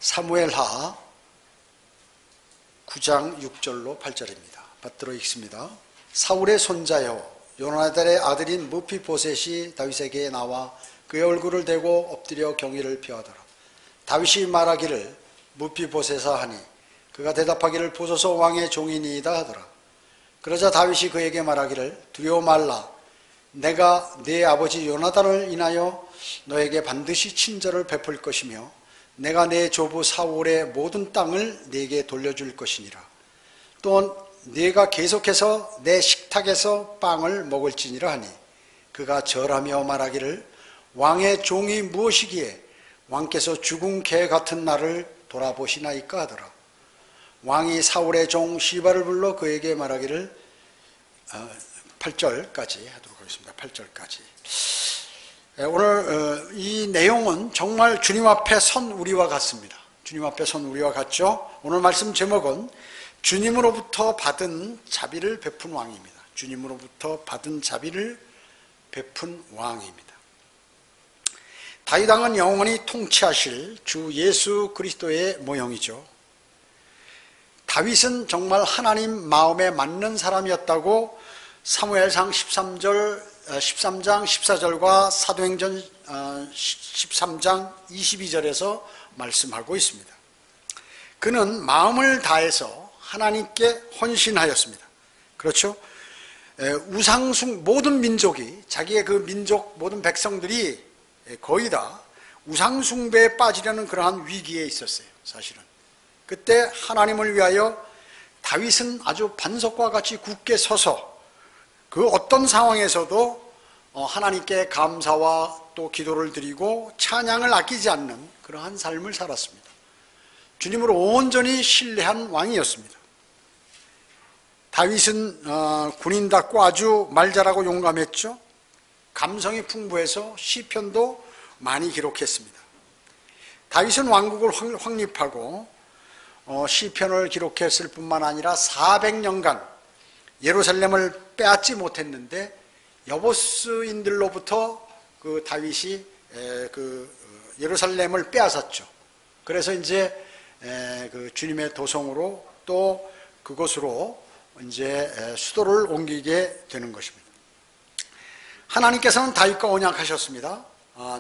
사무엘하 9장 6절로 8절입니다. 받들어 읽습니다. 사울의 손자여 요나단의 아들인 무피보셋이 다윗에게 나와 그의 얼굴을 대고 엎드려 경의를 표하더라. 다윗이 말하기를 무피보셋아 하니 그가 대답하기를 보소서 왕의 종이니이다 하더라. 그러자 다윗이 그에게 말하기를 두려워 말라. 내가 네 아버지 요나단을 인하여 너에게 반드시 친절을 베풀 것이며 내가 내 조부 사울의 모든 땅을 네게 돌려줄 것이니라. 또 네가 계속해서 내 식탁에서 빵을 먹을지니라 하니 그가 절하며 말하기를 왕의 종이 무엇이기에 왕께서 죽은 개 같은 나를 돌아보시나이까 하더라. 왕이 사울의 종 시바를 불러 그에게 말하기를 8절까지 하도록 하겠습니다. 8절까지. 오늘 이 내용은 정말 주님 앞에 선 우리와 같습니다. 주님 앞에 선 우리와 같죠. 오늘 말씀 제목은 주님으로부터 받은 자비를 베푼 왕입니다. 주님으로부터 받은 자비를 베푼 왕입니다. 다윗 왕은 영원히 통치하실 주 예수 그리스도의 모형이죠. 다윗은 정말 하나님 마음에 맞는 사람이었다고 사무엘상 13장 14절과 사도행전 13장 22절에서 말씀하고 있습니다. 그는 마음을 다해서 하나님께 헌신하였습니다. 그렇죠? 모든 민족이, 자기의 그 민족 모든 백성들이 거의 다 우상숭배에 빠지려는 그러한 위기에 있었어요. 사실은 그때 하나님을 위하여 다윗은 아주 반석과 같이 굳게 서서 그 어떤 상황에서도 하나님께 감사와 또 기도를 드리고 찬양을 아끼지 않는 그러한 삶을 살았습니다. 주님을 온전히 신뢰한 왕이었습니다. 다윗은 군인답고 아주 말 잘하고 용감했죠. 감성이 풍부해서 시편도 많이 기록했습니다. 다윗은 왕국을 확립하고 시편을 기록했을 뿐만 아니라 400년간 예루살렘을 빼앗지 못했는데 여보스인들로부터 그 다윗이 예루살렘을 빼앗았죠. 그래서 이제 그 주님의 도성으로 또 그곳으로 이제 수도를 옮기게 되는 것입니다. 하나님께서는 다윗과 언약하셨습니다.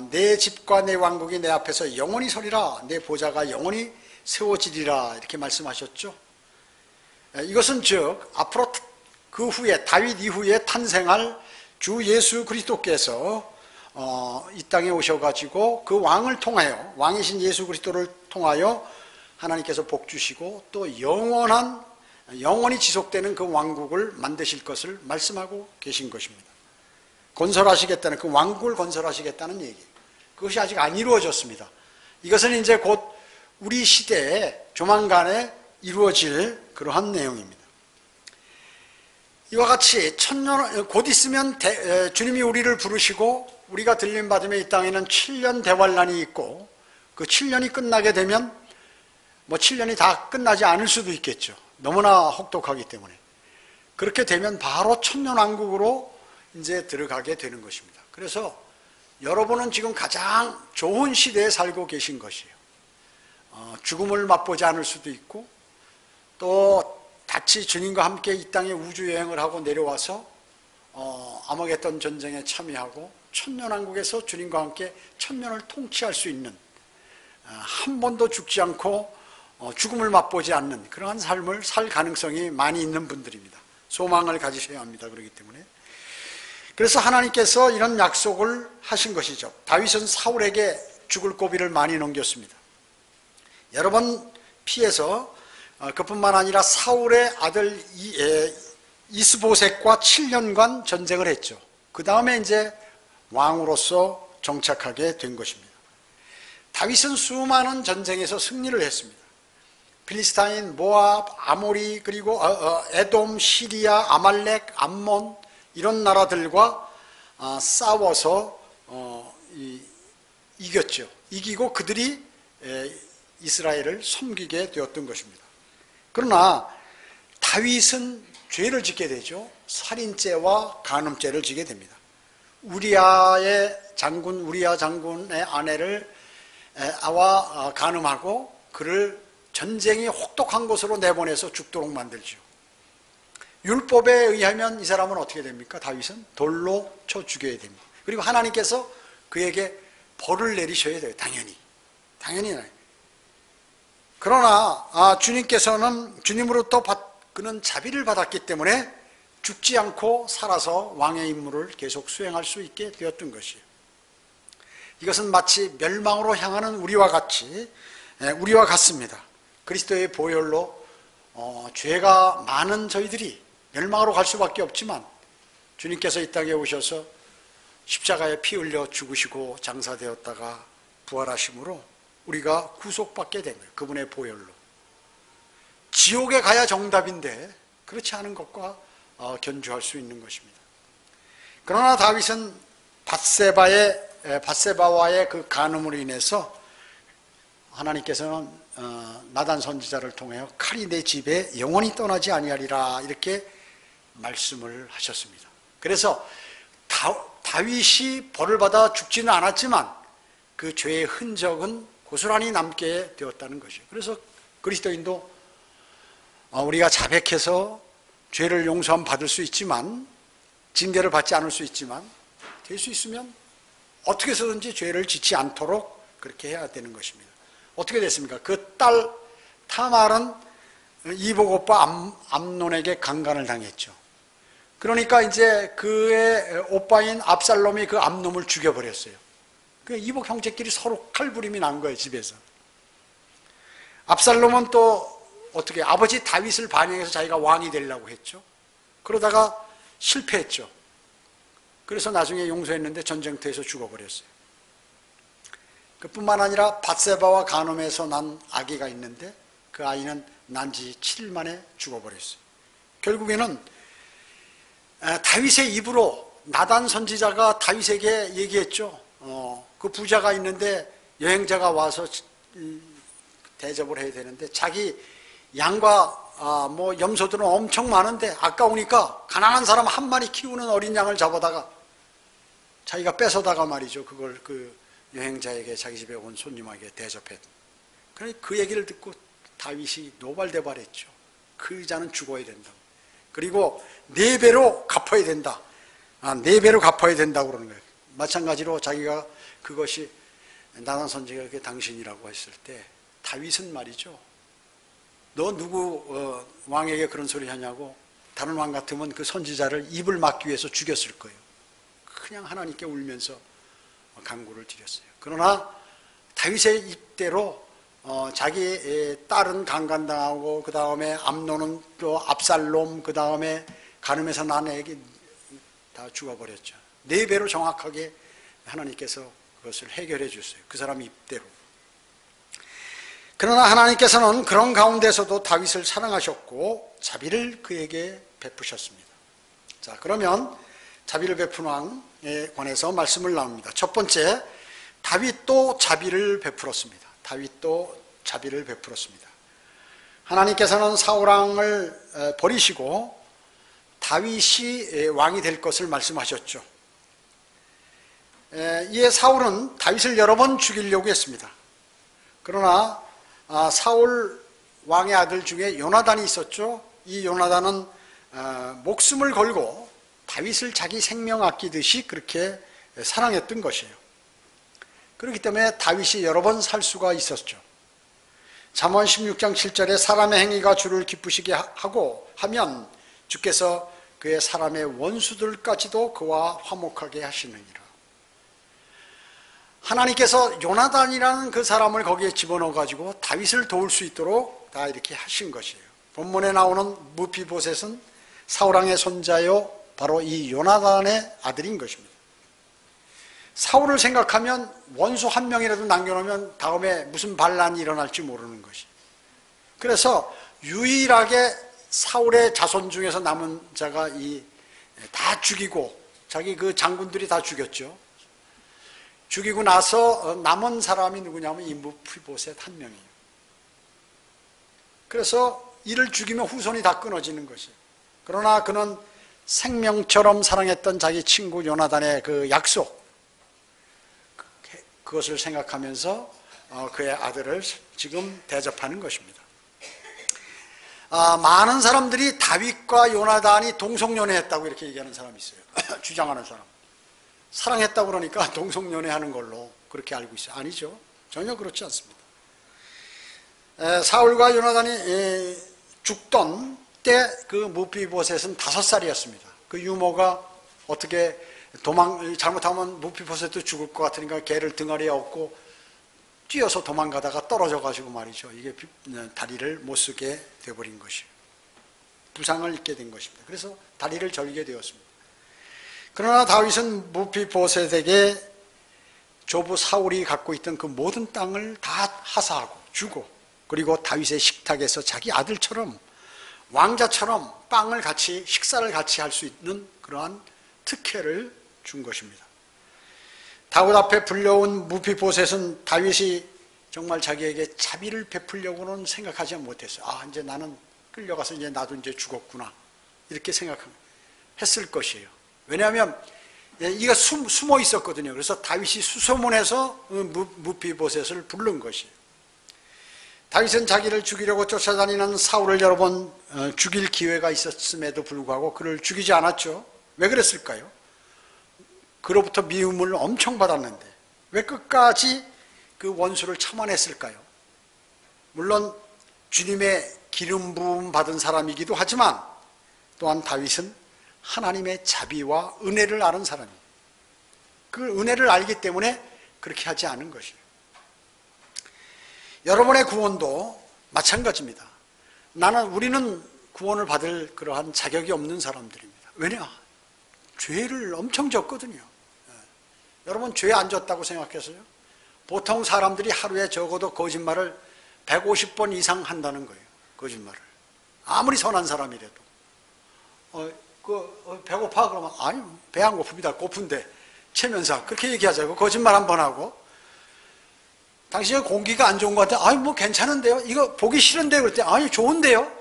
내 집과 내 왕국이 내 앞에서 영원히 서리라. 내 보좌가 영원히 세워지리라. 이렇게 말씀하셨죠. 이것은 즉 앞으로 그 후에 다윗 이후에 탄생할 주 예수 그리스도께서 이 땅에 오셔가지고 그 왕을 통하여, 왕이신 예수 그리스도를 통하여 하나님께서 복 주시고 또 영원히 지속되는 그 왕국을 만드실 것을 말씀하고 계신 것입니다. 건설하시겠다는, 그 왕국을 건설하시겠다는 얘기. 그것이 아직 안 이루어졌습니다. 이것은 이제 곧 우리 시대에 조만간에 이루어질 그러한 내용입니다. 이와 같이 곧 있으면 주님이 우리를 부르시고 우리가 들림 받으며 이 땅에는 7년 대환란이 있고 그 7년이 끝나게 되면 7년이 다 끝나지 않을 수도 있겠죠. 너무나 혹독하기 때문에. 그렇게 되면 바로 천년왕국으로 이제 들어가게 되는 것입니다. 그래서 여러분은 지금 가장 좋은 시대에 살고 계신 것이에요. 죽음을 맛보지 않을 수도 있고 또 같이 주님과 함께 이 땅에 우주여행을 하고 내려와서 아마겟돈 전쟁에 참여하고 천년왕국에서 주님과 함께 천년을 통치할 수 있는, 한 번도 죽지 않고 죽음을 맛보지 않는 그러한 삶을 살 가능성이 많이 있는 분들입니다. 소망을 가지셔야 합니다. 그렇기 때문에. 그래서 하나님께서 이런 약속을 하신 것이죠. 다윗은 사울에게 죽을 고비를 많이 넘겼습니다. 여러 번 피해서 그뿐만 아니라 사울의 아들 이스보셋과 7년간 전쟁을 했죠. 그 다음에 이제 왕으로서 정착하게 된 것입니다. 다윗은 수많은 전쟁에서 승리를 했습니다. 필리스타인, 모압, 아모리, 그리고 에돔, 시리아, 아말렉, 암몬 이런 나라들과 싸워서 이겼죠. 이기고 그들이 이스라엘을 섬기게 되었던 것입니다. 그러나 다윗은 죄를 짓게 되죠. 살인죄와 간음죄를 지게 됩니다. 우리아 장군의 아내를 간음하고 그를 전쟁이 혹독한 곳으로 내보내서 죽도록 만들죠. 율법에 의하면 이 사람은 어떻게 됩니까? 다윗은 돌로 쳐 죽여야 됩니다. 그리고 하나님께서 그에게 벌을 내리셔야 돼요. 당연히. 그러나 주님께서는 주님으로부터 그는 자비를 받았기 때문에 죽지 않고 살아서 왕의 임무를 계속 수행할 수 있게 되었던 것이에요. 이것은 마치 멸망으로 향하는 우리와 같습니다. 그리스도의 보혈로 죄가 많은 저희들이 멸망으로 갈 수밖에 없지만 주님께서 이 땅에 오셔서 십자가에 피 흘려 죽으시고 장사되었다가 부활하심으로 우리가 구속받게 된 거예요. 그분의 보혈로. 지옥에 가야 정답인데 그렇지 않은 것과 견주할 수 있는 것입니다. 그러나 다윗은 밧세바와의 그 간음으로 인해서 하나님께서는 나단 선지자를 통하여 칼이 내 집에 영원히 떠나지 아니하리라 이렇게 말씀을 하셨습니다. 그래서 다윗이 벌을 받아 죽지는 않았지만 그 죄의 흔적은 고스란히 남게 되었다는 것이에요. 그래서 그리스도인도 우리가 자백해서 죄를 용서함 받을 수 있지만 징계를 받지 않을 수 있지만 될 수 있으면 어떻게 해서든지 죄를 짓지 않도록 그렇게 해야 되는 것입니다. 어떻게 됐습니까? 그 딸 타말은 이복 오빠 암논에게 강간을 당했죠. 그러니까 이제 그의 오빠인 압살롬이 그 암놈을 죽여버렸어요. 그 이복 형제끼리 서로 칼부림이 난 거예요, 집에서. 압살롬은 또 어떻게 아버지 다윗을 반영해서 자기가 왕이 되려고 했죠. 그러다가 실패했죠. 그래서 나중에 용서했는데 전쟁터에서 죽어버렸어요. 그뿐만 아니라 밧세바와 간음에서 난 아기가 있는데 그 아이는 난 지 7일 만에 죽어버렸어요. 결국에는 다윗의 입으로 나단 선지자가 다윗에게 얘기했죠. 그 부자가 있는데 여행자가 와서 대접을 해야 되는데 자기 양과 염소들은 엄청 많은데 아까우니까 가난한 사람 한 마리 키우는 어린 양을 잡아다가 자기가 뺏어다가 말이죠. 그걸 그 여행자에게 자기 집에 온 손님에게 대접했. 그러니 그 얘기를 듣고 다윗이 노발대발했죠. 그 자는 죽어야 된다고. 그리고 4배로 갚아야 된다. 4배로 갚아야 된다고 그러는 거예요. 마찬가지로 자기가 그것이 나단 선지자에게 당신이라고 했을 때 다윗은 말이죠. 너 누구 왕에게 그런 소리 하냐고 다른 왕 같으면 그 선지자를 입을 막기 위해서 죽였을 거예요. 그냥 하나님께 울면서 간구를 드렸어요. 그러나 다윗의 입대로 자기 딸은 강간당하고 그 다음에 암논은 또 압살롬 그 다음에 간음에서 난 애기 다 죽어버렸죠. 4배로 정확하게 하나님께서 그것을 해결해 줬어요. 그 사람 입대로. 그러나 하나님께서는 그런 가운데서도 다윗을 사랑하셨고 자비를 그에게 베푸셨습니다. 자, 그러면 자비를 베푼 왕에 관해서 말씀을 나눕니다. 첫 번째, 다윗도 자비를 베풀었습니다. 다윗도 자비를 베풀었습니다. 하나님께서는 사울 왕을 버리시고 다윗이 왕이 될 것을 말씀하셨죠. 이에 사울은 다윗을 여러 번 죽이려고 했습니다. 그러나 사울 왕의 아들 중에 요나단이 있었죠. 이 요나단은 목숨을 걸고 다윗을 자기 생명 아끼듯이 그렇게 사랑했던 것이에요. 그렇기 때문에 다윗이 여러 번 살 수가 있었죠. 잠언 16장 7절에 사람의 행위가 주를 기쁘시게 하고 하면 주께서 그의 사람의 원수들까지도 그와 화목하게 하시느니라. 하나님께서 요나단이라는 그 사람을 거기에 집어넣어 가지고 다윗을 도울 수 있도록 다 이렇게 하신 것이에요. 본문에 나오는 무비보셋은 사울왕의 손자요 바로 이 요나단의 아들인 것입니다. 사울을 생각하면 원수 한 명이라도 남겨놓으면 다음에 무슨 반란이 일어날지 모르는 것이. 그래서 유일하게 사울의 자손 중에서 남은 자가 다 죽이고 자기 그 장군들이 다 죽였죠. 죽이고 나서 남은 사람이 누구냐면 이 무비보셋 한 명이에요. 그래서 이를 죽이면 후손이 다 끊어지는 것이에요. 그러나 그는 생명처럼 사랑했던 자기 친구 요나단의 그 약속, 그것을 생각하면서 그의 아들을 지금 대접하는 것입니다. 많은 사람들이 다윗과 요나단이 동성연애했다고 이렇게 얘기하는 사람이 있어요. 주장하는 사람. 사랑했다고 그러니까 동성연애하는 걸로 그렇게 알고 있어요. 아니죠. 전혀 그렇지 않습니다. 사울과 요나단이 죽던 때 그 무비보셋은 5살이었습니다. 그 유모가 어떻게 잘못하면 무비보셋도 죽을 것 같으니까 개를 등아리에 업고 뛰어서 도망가다가 떨어져 가지고 말이죠. 이게 다리를 못 쓰게 되어버린 것이에요. 부상을 입게 된 것입니다. 그래서 다리를 절게 되었습니다. 그러나 다윗은 무비보셋에게 조부 사울이 갖고 있던 그 모든 땅을 다 하사하고 주고, 그리고 다윗의 식탁에서 자기 아들처럼 왕자처럼 빵을 같이 식사를 같이 할 수 있는 그러한 특혜를 준 것입니다. 다윗 앞에 불려온 무비보셋은 다윗이 정말 자기에게 자비를 베풀려고는 생각하지 못했어요. 이제 나는 끌려가서 이제 나도 이제 죽었구나 이렇게 생각했을 것이에요. 왜냐하면 이가 숨어 있었거든요. 그래서 다윗이 수소문해서 무비보셋을 부른 것이에요. 다윗은 자기를 죽이려고 쫓아다니는 사울을 여러 번 죽일 기회가 있었음에도 불구하고 그를 죽이지 않았죠. 왜 그랬을까요? 그로부터 미움을 엄청 받았는데 왜 끝까지 그 원수를 참아냈을까요? 물론 주님의 기름 부음 받은 사람이기도 하지만 또한 다윗은 하나님의 자비와 은혜를 아는 사람이에요. 그 은혜를 알기 때문에 그렇게 하지 않은 것이에요. 여러분의 구원도 마찬가지입니다. 우리는 구원을 받을 그러한 자격이 없는 사람들입니다. 왜냐? 죄를 엄청 졌거든요. 여러분 죄 안 졌다고 생각했어요? 보통 사람들이 하루에 적어도 거짓말을 150번 이상 한다는 거예요. 거짓말을. 아무리 선한 사람이라도. 배고파? 그러면 아니 배 안 고픕니다. 고픈데 최면사 그렇게 얘기하자고. 거짓말 한 번 하고 당신의 공기가 안 좋은 것 같아. 아니 뭐 괜찮은데요? 이거 보기 싫은데요? 그랬더니 아니 좋은데요?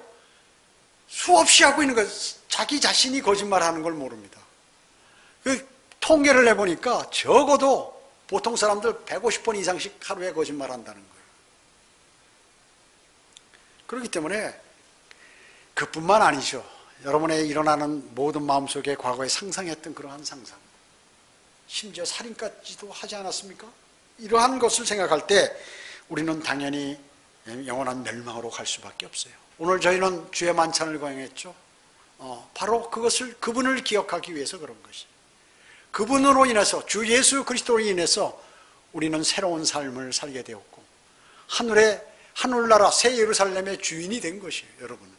수없이 하고 있는 거예요. 자기 자신이 거짓말하는 걸 모릅니다. 통계를 내보니까 적어도 보통 사람들 150번 이상씩 하루에 거짓말한다는 거예요. 그렇기 때문에 그뿐만 아니죠. 여러분의 일어나는 모든 마음속에 과거에 상상했던 그러한 상상, 심지어 살인까지도 하지 않았습니까? 이러한 것을 생각할 때 우리는 당연히 영원한 멸망으로 갈 수밖에 없어요. 오늘 저희는 주의 만찬을 거행했죠. 바로 그분을 기억하기 위해서 그런 것이. 그분으로 인해서, 주 예수 그리스도로 인해서 우리는 새로운 삶을 살게 되었고 하늘나라 새 예루살렘의 주인이 된 것이에요. 여러분은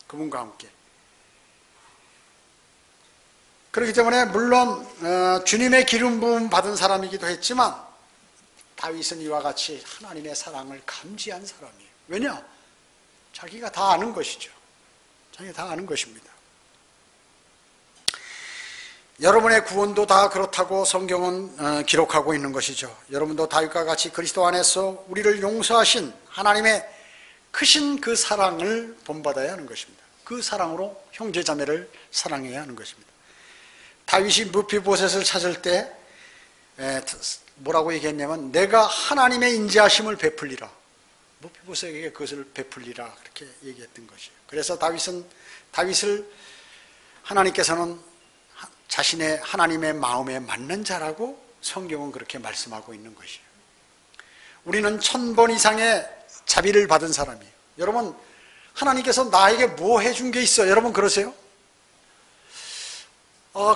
그분과 함께. 그렇기 때문에 물론 주님의 기름 부음 받은 사람이기도 했지만 다윗은 이와 같이 하나님의 사랑을 감지한 사람이에요. 왜냐? 자기가 다 아는 것이죠. 자기가 다 아는 것입니다. 여러분의 구원도 다 그렇다고 성경은 기록하고 있는 것이죠. 여러분도 다윗과 같이 그리스도 안에서 우리를 용서하신 하나님의 크신 그 사랑을 본받아야 하는 것입니다. 그 사랑으로 형제자매를 사랑해야 하는 것입니다. 다윗이 무비보셋을 찾을 때 뭐라고 얘기했냐면 내가 하나님의 인자하심을 베풀리라. 무비보셋에게 그것을 베풀리라 그렇게 얘기했던 것이에요. 그래서 다윗을 하나님께서는 자신의 하나님의 마음에 맞는 자라고 성경은 그렇게 말씀하고 있는 것이에요. 우리는 1000번 이상의 자비를 받은 사람이에요. 여러분 하나님께서 나에게 뭐 해준 게 있어요? 여러분 그러세요?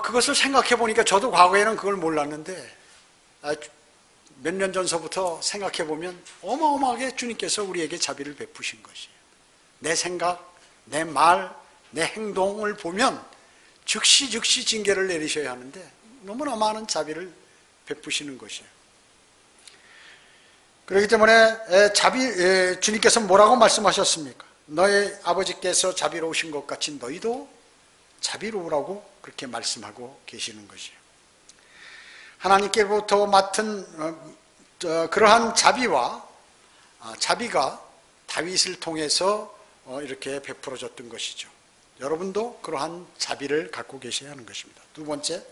그것을 생각해 보니까 저도 과거에는 그걸 몰랐는데 몇 년 전서부터 생각해 보면 어마어마하게 주님께서 우리에게 자비를 베푸신 것이에요. 내 생각, 내 말, 내 행동을 보면 즉시 징계를 내리셔야 하는데 너무나 많은 자비를 베푸시는 것이에요. 그렇기 때문에 주님께서 뭐라고 말씀하셨습니까? 너의 아버지께서 자비로우신 것 같이 너희도 자비로우라고 그렇게 말씀하고 계시는 것이에요. 하나님께로부터 맡은 그러한 자비가 다윗을 통해서 이렇게 베풀어졌던 것이죠. 여러분도 그러한 자비를 갖고 계셔야 하는 것입니다. 두 번째,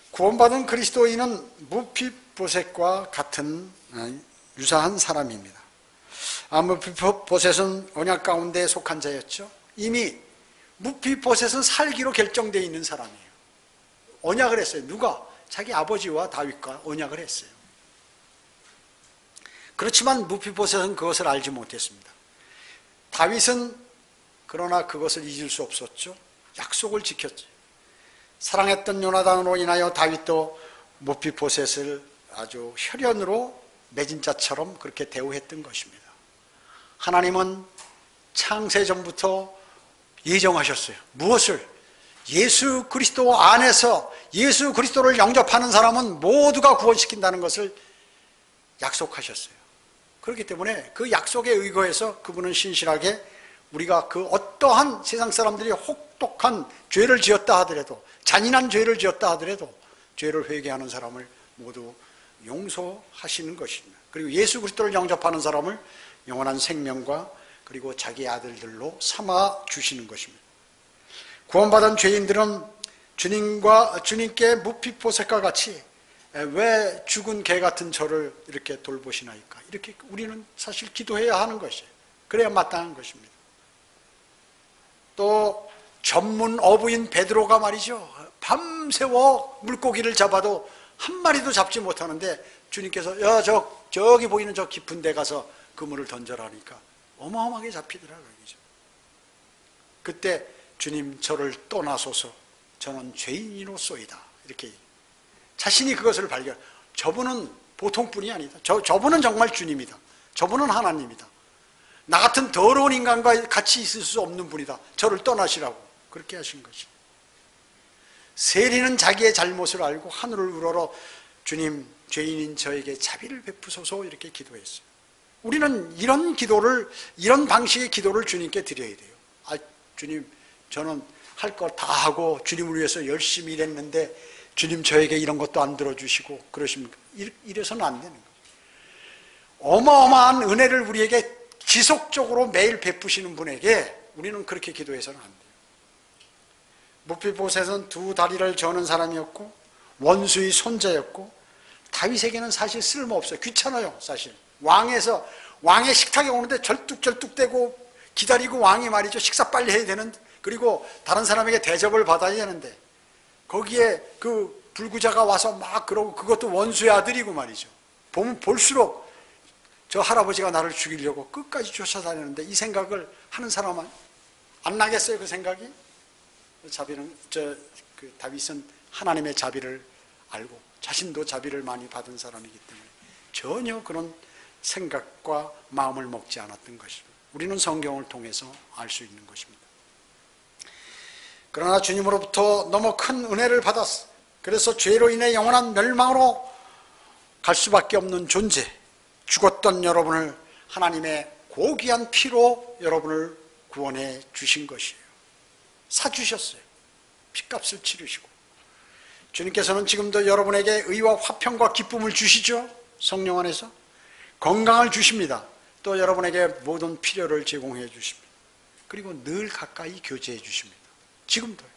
구원받은 그리스도인은 무비보셋과 같은 유사한 사람입니다. 무피보셋은 언약 가운데 속한 자였죠. 이미 무피보셋은 살기로 결정되어 있는 사람이에요. 언약을 했어요. 누가? 자기 아버지와 다윗과 언약을 했어요. 그렇지만 무피보셋은 그것을 알지 못했습니다. 다윗은 그러나 그것을 잊을 수 없었죠. 약속을 지켰죠. 사랑했던 요나단으로 인하여 다윗도 무피보셋을 아주 혈연으로 맺은 자처럼 그렇게 대우했던 것입니다. 하나님은 창세전부터 예정하셨어요. 무엇을? 예수 그리스도 안에서 예수 그리스도를 영접하는 사람은 모두가 구원시킨다는 것을 약속하셨어요. 그렇기 때문에 그 약속에 의거해서 그분은 신실하게 우리가 그 어떠한 세상 사람들이 혹독한 죄를 지었다 하더라도, 잔인한 죄를 지었다 하더라도 죄를 회개하는 사람을 모두 용서하시는 것입니다. 그리고 예수 그리스도를 영접하는 사람을 영원한 생명과 그리고 자기 아들들로 삼아 주시는 것입니다. 구원받은 죄인들은 주님께 무피보셋과 같이 왜 죽은 개 같은 저를 이렇게 돌보시나이까? 이렇게 우리는 사실 기도해야 하는 것이에요. 그래야 마땅한 것입니다. 또 전문 어부인 베드로가 말이죠. 밤새워 물고기를 잡아도 한 마리도 잡지 못하는데 주님께서 야, 저기 보이는 저 깊은 데 가서 그물을 던져라니까 어마어마하게 잡히더라고요. 그때 주님 저를 떠나소서 저는 죄인이로소이다. 이렇게 자신이 그것을 발견. 저분은 보통뿐이 아니다. 저분은 정말 주님이다. 저분은 하나님이다. 나 같은 더러운 인간과 같이 있을 수 없는 분이다. 저를 떠나시라고 그렇게 하신 것이. 세리는 자기의 잘못을 알고 하늘을 우러러 주님 죄인인 저에게 자비를 베푸소서 이렇게 기도했어요. 우리는 이런 기도를, 이런 방식의 기도를 주님께 드려야 돼요. 아, 주님, 저는 할 거 다 하고 주님을 위해서 열심히 일했는데 주님 저에게 이런 것도 안 들어주시고 그러십니까? 이래서는 안 되는 거예요. 어마어마한 은혜를 우리에게 지속적으로 매일 베푸시는 분에게 우리는 그렇게 기도해서는 안 돼요. 무피보셋은 두 다리를 저는 사람이었고 원수의 손자였고 다윗에게는 사실 쓸모없어요. 귀찮아요. 사실 왕의 식탁에 오는데 절뚝절뚝대고 기다리고 왕이 말이죠 식사 빨리 해야 되는데 그리고 다른 사람에게 대접을 받아야 되는데 거기에 그 불구자가 와서 막 그러고 그것도 원수의 아들이고 말이죠. 보면 볼수록 저 할아버지가 나를 죽이려고 끝까지 쫓아다니는데 이 생각을 하는 사람은 안 나겠어요? 그 생각이? 다윗은 하나님의 자비를 알고 자신도 자비를 많이 받은 사람이기 때문에 전혀 그런 생각과 마음을 먹지 않았던 것입니다. 우리는 성경을 통해서 알 수 있는 것입니다. 그러나 주님으로부터 너무 큰 은혜를 받았어. 그래서 죄로 인해 영원한 멸망으로 갈 수밖에 없는 존재, 죽었던 여러분을 하나님의 고귀한 피로 여러분을 구원해 주신 것이에요. 사주셨어요. 피값을 치르시고. 주님께서는 지금도 여러분에게 의와 화평과 기쁨을 주시죠. 성령 안에서 건강을 주십니다. 또 여러분에게 모든 필요를 제공해 주십니다. 그리고 늘 가까이 교제해 주십니다. 지금도요.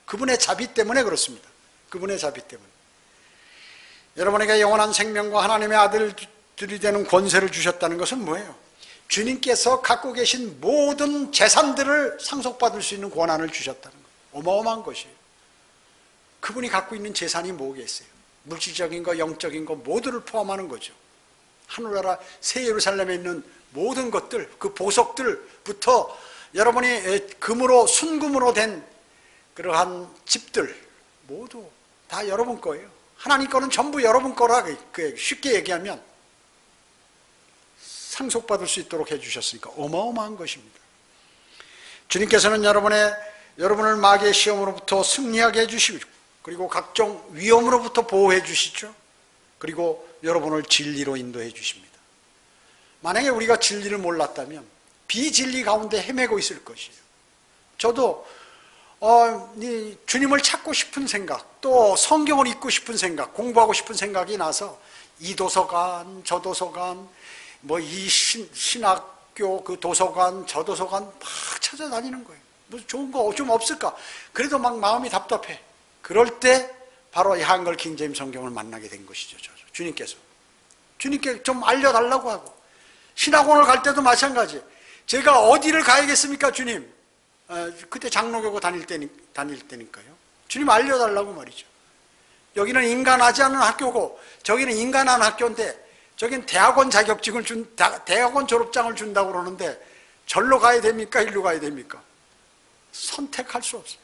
그분의 자비 때문에 그렇습니다. 그분의 자비 때문에. 여러분에게 영원한 생명과 하나님의 아들들이 되는 권세를 주셨다는 것은 뭐예요? 주님께서 갖고 계신 모든 재산들을 상속받을 수 있는 권한을 주셨다는 거예요. 어마어마한 것이에요. 그분이 갖고 있는 재산이 뭐겠어요? 물질적인 거, 영적인 거 모두를 포함하는 거죠. 하늘나라 새 예루살렘에 있는 모든 것들, 그 보석들부터 여러분이 금으로, 순금으로 된 그러한 집들 모두 다 여러분 거예요. 하나님 거는 전부 여러분 거라 쉽게 얘기하면 상속받을 수 있도록 해주셨으니까 어마어마한 것입니다. 주님께서는 여러분을 마귀의 시험으로부터 승리하게 해주시고 그리고 각종 위험으로부터 보호해 주시죠. 그리고 여러분을 진리로 인도해 주십니다. 만약에 우리가 진리를 몰랐다면 비진리 가운데 헤매고 있을 것이에요. 저도 주님을 찾고 싶은 생각, 또 성경을 읽고 싶은 생각, 공부하고 싶은 생각이 나서 이 도서관, 저 도서관, 이 신학교 그 도서관, 저 도서관 막 찾아다니는 거예요. 뭐 좋은 거 좀 없을까? 그래도 막 마음이 주님께 좀 알려달라고 하고, 신학원을 갈 때도 마찬가지. 제가 어디를 가야겠습니까, 주님? 그때 장로교고 다닐 때니까요. 주님 알려달라고 말이죠. 여기는 인간하지 않은 학교고 저기는 인간한 학교인데, 저긴 대학원 자격증을 대학원 졸업장을 준다고 그러는데 절로 가야 됩니까? 일로 가야 됩니까? 선택할 수 없어요.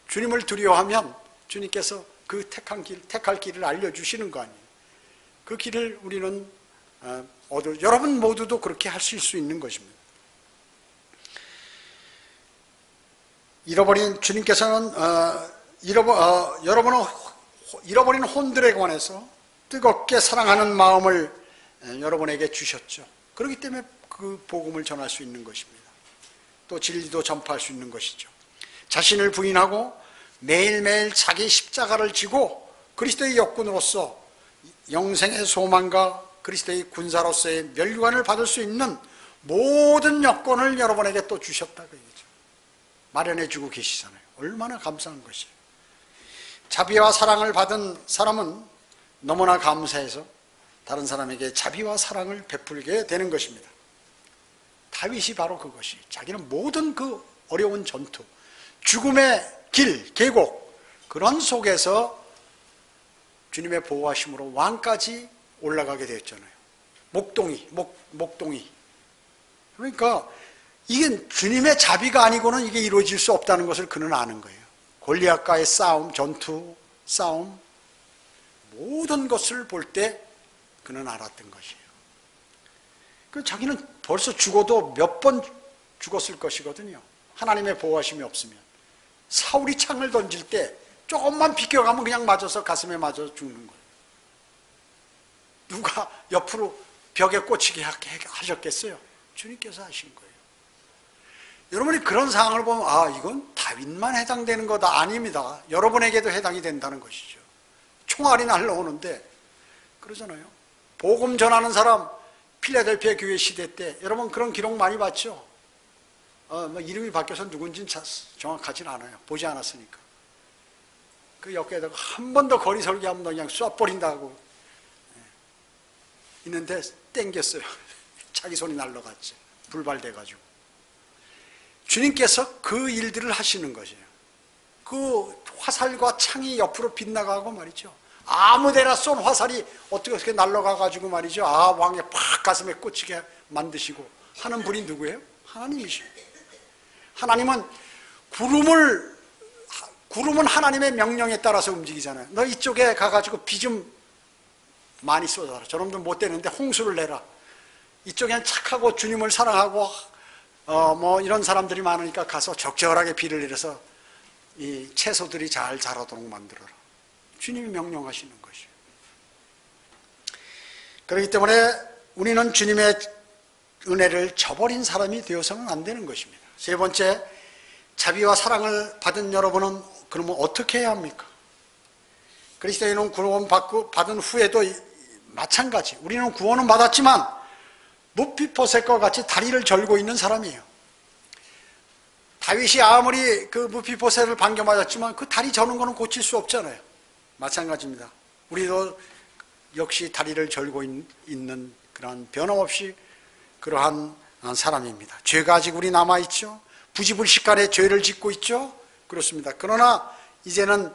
주님을 두려워하면 주님께서 그 택할 길을 알려주시는 거 아니에요. 그 길을 우리는 여러분 모두도 그렇게 하실 수 있는 것입니다. 주님께서는 여러분은 잃어버린 혼들에 관해서 뜨겁게 사랑하는 마음을 여러분에게 주셨죠. 그렇기 때문에 그 복음을 전할 수 있는 것입니다. 또 진리도 전파할 수 있는 것이죠. 자신을 부인하고 매일매일 자기 십자가를 지고 그리스도의 역군으로서 영생의 소망과 그리스도의 군사로서의 멸류관을 받을 수 있는 모든 여건을 여러분에게 또 주셨다 그 얘기죠. 마련해 주고 계시잖아요. 얼마나 감사한 것이에요. 자비와 사랑을 받은 사람은 너무나 감사해서 다른 사람에게 자비와 사랑을 베풀게 되는 것입니다. 다윗이 바로 그것이, 자기는 모든 그 어려운 전투, 죽음의 길, 계곡, 그런 속에서 주님의 보호하심으로 왕까지 올라가게 되었잖아요. 목동이. 그러니까 이게 주님의 자비가 아니고는 이게 이루어질 수 없다는 것을 그는 아는 거예요. 골리앗과의 싸움, 전투, 싸움, 모든 것을 볼 때 그는 알았던 것이에요. 자기는 벌써 죽어도 몇 번 죽었을 것이거든요. 하나님의 보호하심이 없으면. 사울이 창을 던질 때 조금만 비껴가면 그냥 맞아서 가슴에 맞아서 죽는 거예요. 누가 옆으로 벽에 꽂히게 하셨겠어요? 주님께서 하신 거예요. 여러분이 그런 상황을 보면 이건 다윗만 해당되는 거다. 아닙니다. 여러분에게도 해당이 된다는 것이죠. 총알이 날라오는데 그러잖아요. 복음 전하는 사람, 필라델피아 교회 시대 때 여러분 그런 기록 많이 봤죠? 이름이 바뀌어서 누군지는 정확하진 않아요. 보지 않았으니까. 그 옆에다가 한 번 더 거리 설교하면 그냥 쏴버린다고 있는데 땡겼어요. 자기 손이 날라갔지. 불발돼가지고. 주님께서 그 일들을 하시는 것이에요. 그 화살과 창이 옆으로 빗나가고 말이죠. 아무데나 쏜 화살이 어떻게 날아가가지고 말이죠. 왕의 팍 가슴에 꽂히게 만드시고 하는 분이 누구예요? 하나님이시죠. 하나님은 구름은 하나님의 명령에 따라서 움직이잖아요. 너 이쪽에 가가지고 비 좀 많이 쏟아라. 저놈들 못 되는데 홍수를 내라. 이쪽에는 착하고 주님을 사랑하고 이런 사람들이 많으니까 가서 적절하게 비를 내려서 이 채소들이 잘 자라도록 만들어라. 주님이 명령하시는 것이에요. 그렇기 때문에 우리는 주님의 은혜를 저버린 사람이 되어서는 안 되는 것입니다. 세 번째, 자비와 사랑을 받은 여러분은 그러면 어떻게 해야 합니까? 그리스도인은 구원 받은 후에도 마찬가지. 우리는 구원은 받았지만 무피보셋과 같이 다리를 절고 있는 사람이에요. 다윗이 아무리 그 무피보셋을 반겨맞았지만 그 다리 저는 거는 고칠 수 없잖아요. 마찬가지입니다. 우리도 역시 다리를 절고 있는 그런 변함없이 그러한 사람입니다. 죄가 아직 우리 남아있죠. 부지불식간에 죄를 짓고 있죠. 그렇습니다. 그러나 이제는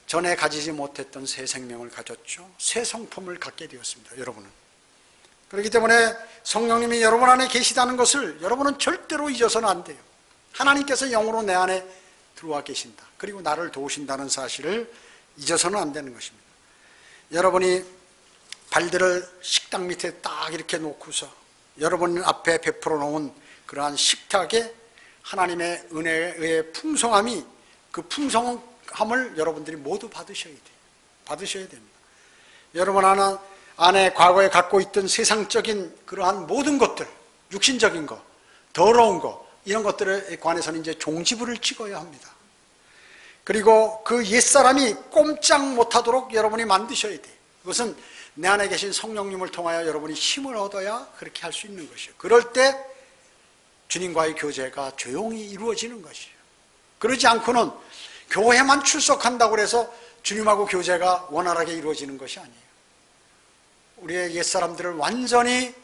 전에 가지지 못했던 새 생명을 가졌죠. 새 성품을 갖게 되었습니다. 여러분은. 그렇기 때문에 성령님이 여러분 안에 계시다는 것을 여러분은 절대로 잊어서는 안 돼요. 하나님께서 영으로 내 안에 들어와 계신다. 그리고 나를 도우신다는 사실을 잊어서는 안 되는 것입니다. 여러분이 발들을 식탁 밑에 딱 이렇게 놓고서 여러분 앞에 베풀어 놓은 그러한 식탁에 하나님의 은혜의 풍성함이, 그 풍성함을 여러분들이 모두 받으셔야 돼요. 받으셔야 됩니다. 여러분 안에 과거에 갖고 있던 세상적인 그러한 모든 것들, 육신적인 것, 더러운 것, 이런 것들에 관해서는 이제 종지부를 찍어야 합니다. 그리고 그 옛사람이 꼼짝 못하도록 여러분이 만드셔야 돼요. 그것은 내 안에 계신 성령님을 통하여 여러분이 힘을 얻어야 그렇게 할 수 있는 것이에요. 그럴 때 주님과의 교제가 조용히 이루어지는 것이에요. 그러지 않고는 교회만 출석한다고 해서 주님하고 교제가 원활하게 이루어지는 것이 아니에요. 우리의 옛사람들을 완전히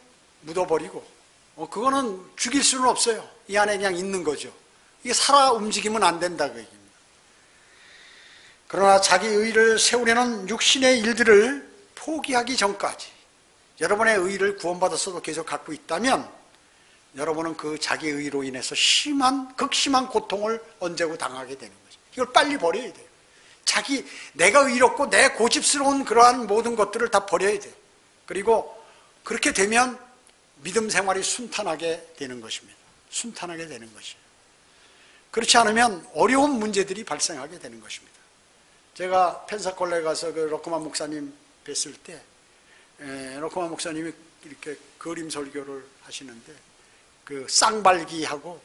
묻어버리고 그거는 죽일 수는 없어요. 이 안에 그냥 있는 거죠. 이게 살아 움직이면 안 된다 그 얘기입니다. 그러나 자기 의를 세우려는 육신의 일들을 포기하기 전까지 여러분의 의를 구원받았어도 계속 갖고 있다면 여러분은 그 자기 의로 인해서 극심한 고통을 언제고 당하게 되는 거죠. 이걸 빨리 버려야 돼요. 내가 의롭고 내 고집스러운 그러한 모든 것들을 다 버려야 돼요. 그리고 그렇게 되면 믿음 생활이 순탄하게 되는 것입니다. 순탄하게 되는 것이에요. 그렇지 않으면 어려운 문제들이 발생하게 되는 것입니다. 제가 펜사콜레에 가서 그 로크만 목사님 뵀을 때 로크만 목사님이 이렇게 그림 설교를 하시는데 그 쌍발기하고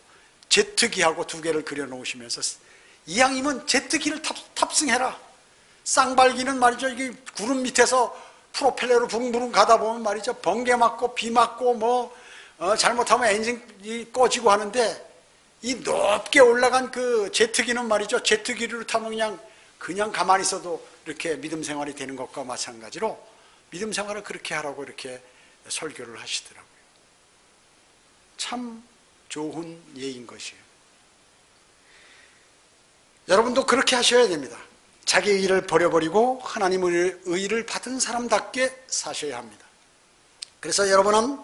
제트기하고 두 개를 그려놓으시면서 이왕이면 제트기를 탑승해라. 쌍발기는 말이죠. 이게 구름 밑에서 프로펠러로 붕붕 가다 보면 말이죠. 번개 맞고 비 맞고 잘못하면 엔진이 꺼지고 하는데 이 높게 올라간 그 제트기는 말이죠. 제트기를 타면 그냥 가만히 있어도 이렇게 믿음 생활이 되는 것과 마찬가지로 믿음 생활을 그렇게 하라고 이렇게 설교를 하시더라고요. 참 좋은 예인 것이에요. 여러분도 그렇게 하셔야 됩니다. 자기 의를 버려버리고 하나님의 의를 받은 사람답게 사셔야 합니다. 그래서 여러분은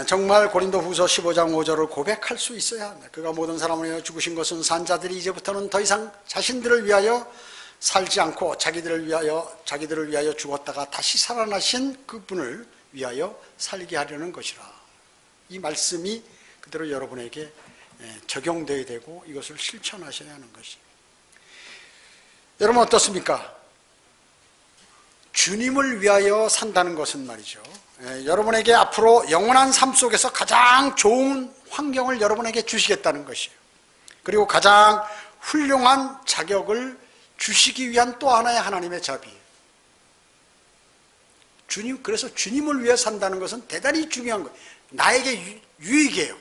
정말 고린도후서 15장 5절을 고백할 수 있어야 합니다. 그가 모든 사람을 위하여 죽으신 것은 산자들이 이제부터는 더 이상 자신들을 위하여 살지 않고 자기들을 위하여 죽었다가 다시 살아나신 그분을 위하여 살게 하려는 것이라. 이 말씀이 그대로 여러분에게 적용되어야 되고 이것을 실천하셔야 하는 것입니다. 여러분 어떻습니까? 주님을 위하여 산다는 것은 말이죠. 여러분에게 앞으로 영원한 삶 속에서 가장 좋은 환경을 여러분에게 주시겠다는 것이에요. 그리고 가장 훌륭한 자격을 주시기 위한 또 하나의 하나님의 자비예요. 그래서 주님을 위해 산다는 것은 대단히 중요한 거예요. 나에게 유익이에요.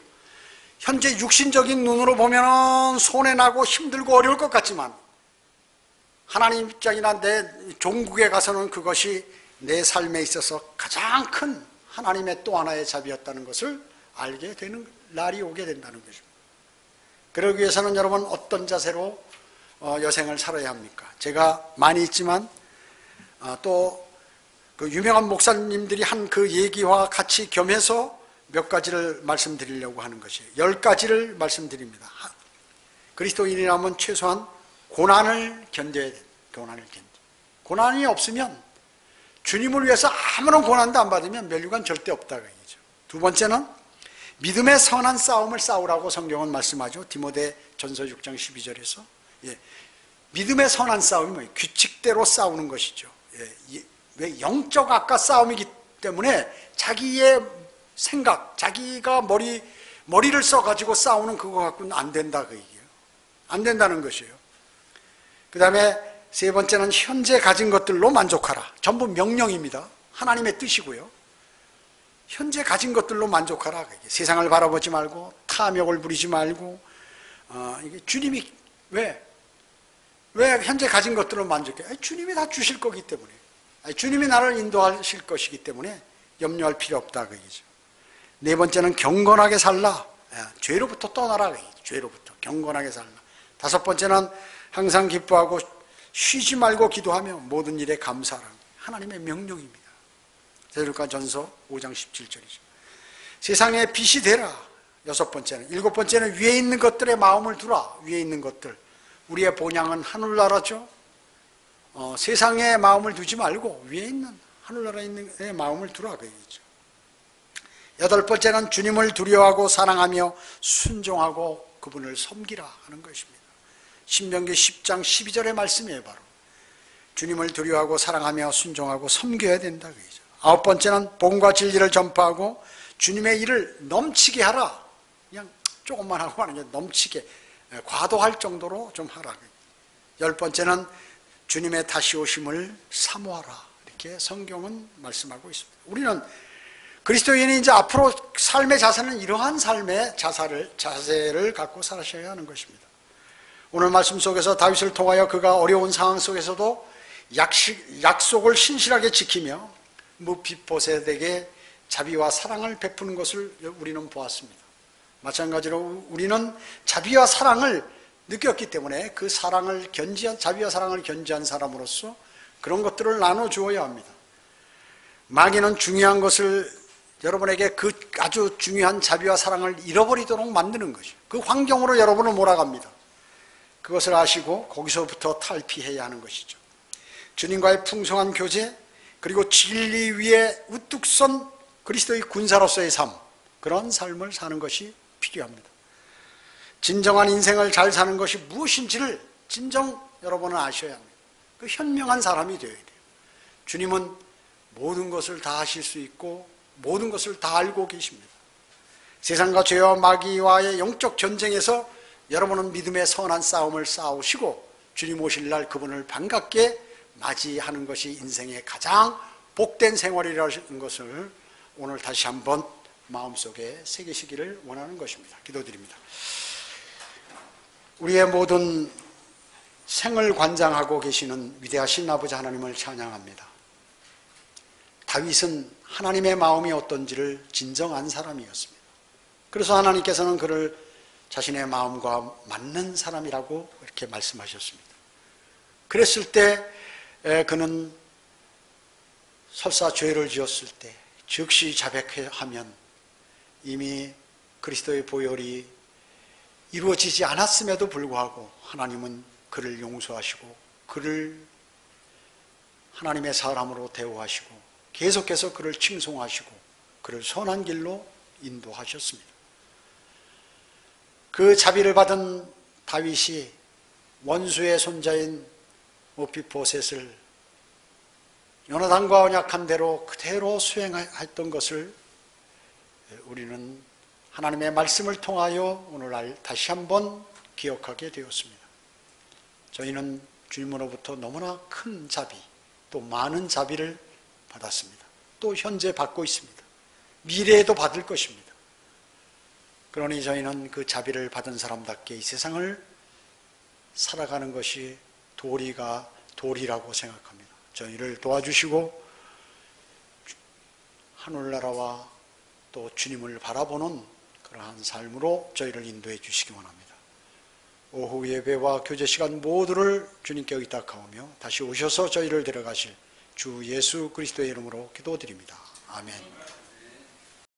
현재 육신적인 눈으로 보면 손해나고 힘들고 어려울 것 같지만 하나님 입장이나 내 종국에 가서는 그것이 내 삶에 있어서 가장 큰 하나님의 또 하나의 자비였다는 것을 알게 되는 날이 오게 된다는 것입니다. 그러기 위해서는 여러분 어떤 자세로 여생을 살아야 합니까? 제가 많이 있지만 또 그 유명한 목사님들이 한 그 얘기와 같이 겸해서 몇 가지를 말씀드리려고 하는 것이에요. 10가지를 말씀드립니다. 그리스도인이라면 최소한 고난을 견뎌야 돼요. 고난이 없으면 주님을 위해서 아무런 고난도 안 받으면 면류관 절대 없다고 얘기죠. 두 번째는 믿음의 선한 싸움을 싸우라고 성경은 말씀하죠. 디모데전서 6장 12절에서 믿음의 선한 싸움이 뭐예요? 규칙대로 싸우는 것이죠. 왜 영적 악과 싸움이기 때문에 자기의 생각, 자기가 머리를 써가지고 싸우는 그거 갖고는 안 된다 그 얘기예요. 안 된다는 것이에요. 그 다음에 세 번째는 현재 가진 것들로 만족하라. 전부 명령입니다. 하나님의 뜻이고요. 현재 가진 것들로 만족하라. 세상을 바라보지 말고 탐욕을 부리지 말고 이게 주님이 왜 현재 가진 것들로 만족해? 주님이 다 주실 거기 때문에 주님이 나를 인도하실 것이기 때문에 염려할 필요 없다 그 얘기죠. 네 번째는 경건하게 살라. 죄로부터 떠나라 그 얘기죠. 죄로부터 경건하게 살라. 다섯 번째는 항상 기뻐하고 쉬지 말고 기도하며 모든 일에 감사하라. 하나님의 명령입니다. 데살로니가전서 5장 17절이죠. 세상에 빛이 되라. 여섯 번째는. 일곱 번째는 위에 있는 것들에 마음을 두라. 위에 있는 것들. 우리의 본향은 하늘나라죠. 세상에 마음을 두지 말고 위에 있는 하늘나라에 있는 데 마음을 두라 그 얘기죠. 여덟 번째는 주님을 두려워하고 사랑하며 순종하고 그분을 섬기라 하는 것입니다. 신명기 10장 12절의 말씀이에요. 바로 주님을 두려워하고 사랑하며 순종하고 섬겨야 된다 그 얘기죠. 아홉 번째는 복음과 진리를 전파하고 주님의 일을 넘치게 하라. 그냥 조금만 하고 하는 게 넘치게 과도할 정도로 좀 하라. 열 번째는 주님의 다시 오심을 사모하라. 이렇게 성경은 말씀하고 있습니다. 우리는 그리스도인이 이제 앞으로 삶의 자세는 이러한 삶의 자세를 갖고 살아셔야 하는 것입니다. 오늘 말씀 속에서 다윗을 통하여 그가 어려운 상황 속에서도 약속을 신실하게 지키며 무비보셋에게 자비와 사랑을 베푸는 것을 우리는 보았습니다. 마찬가지로 우리는 자비와 사랑을 느꼈기 때문에 그 사랑을 자비와 사랑을 견지한 사람으로서 그런 것들을 나눠주어야 합니다. 마귀는 중요한 것을 여러분에게 그 아주 중요한 자비와 사랑을 잃어버리도록 만드는 것이죠. 그 환경으로 여러분을 몰아갑니다. 그것을 아시고 거기서부터 탈피해야 하는 것이죠. 주님과의 풍성한 교제, 그리고 진리 위에 우뚝 선 그리스도의 군사로서의 삶, 그런 삶을 사는 것이 필요합니다. 진정한 인생을 잘 사는 것이 무엇인지를 진정 여러분은 아셔야 합니다. 그 현명한 사람이 되어야 돼요. 주님은 모든 것을 다 하실 수 있고 모든 것을 다 알고 계십니다. 세상과 죄와 마귀와의 영적 전쟁에서 여러분은 믿음의 선한 싸움을 싸우시고 주님 오실 날 그분을 반갑게 맞이하는 것이 인생의 가장 복된 생활이라는 것을 오늘 다시 한번 마음속에 새기시기를 원하는 것입니다. 기도드립니다. 우리의 모든 생을 관장하고 계시는 위대하신 아버지 하나님을 찬양합니다. 다윗은 하나님의 마음이 어떤지를 진정한 사람이었습니다. 그래서 하나님께서는 그를 자신의 마음과 맞는 사람이라고 이렇게 말씀하셨습니다. 그랬을 때 그는 설사 죄를 지었을 때 즉시 자백하면 이미 그리스도의 보혈이 이루어지지 않았음에도 불구하고 하나님은 그를 용서하시고 그를 하나님의 사람으로 대우하시고 계속해서 그를 칭송하시고 그를 선한 길로 인도하셨습니다. 그 자비를 받은 다윗이 원수의 손자인 무비보셋을 요나단과 언약한 대로 그대로 수행했던 것을 우리는 하나님의 말씀을 통하여 오늘날 다시 한번 기억하게 되었습니다. 저희는 주님으로부터 너무나 큰 자비, 또 많은 자비를 받았습니다. 또 현재 받고 있습니다. 미래에도 받을 것입니다. 그러니 저희는 그 자비를 받은 사람답게 이 세상을 살아가는 것이 도리라고 생각합니다. 저희를 도와주시고 하늘나라와 또 주님을 바라보는 그러한 삶으로 저희를 인도해 주시기 원합니다. 오후 예배와 교제 시간 모두를 주님께 의탁하오며 다시 오셔서 저희를 데려가실 주 예수 그리스도의 이름으로 기도드립니다. 아멘.